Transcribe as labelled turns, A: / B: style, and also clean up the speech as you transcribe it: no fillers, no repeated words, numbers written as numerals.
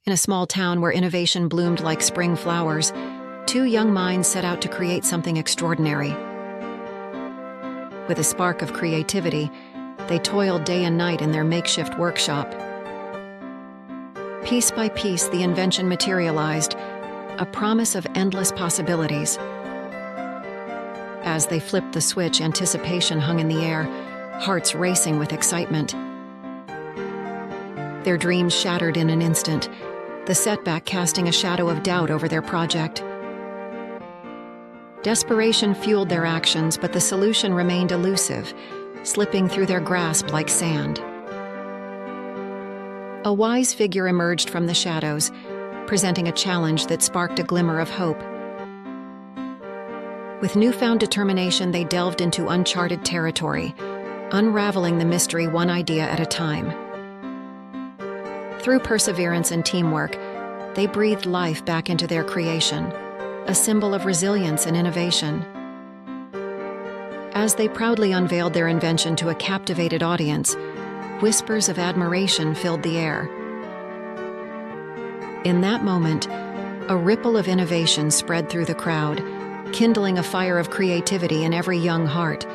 A: In a small town where innovation bloomed like spring flowers, two young minds set out to create something extraordinary. With a spark of creativity, they toiled day and night in their makeshift workshop. Piece by piece, the invention materialized, a promise of endless possibilities. As they flipped the switch, anticipation hung in the air, hearts racing with excitement. Their dreams shattered in an instant, the setback casting a shadow of doubt over their project. Desperation fueled their actions, but the solution remained elusive, slipping through their grasp like sand. A wise figure emerged from the shadows, presenting a challenge that sparked a glimmer of hope. With newfound determination, they delved into uncharted territory, unraveling the mystery one idea at a time. Through perseverance and teamwork, they breathed life back into their creation, a symbol of resilience and innovation. As they proudly unveiled their invention to a captivated audience, whispers of admiration filled the air. In that moment, a ripple of innovation spread through the crowd, kindling a fire of creativity in every young heart.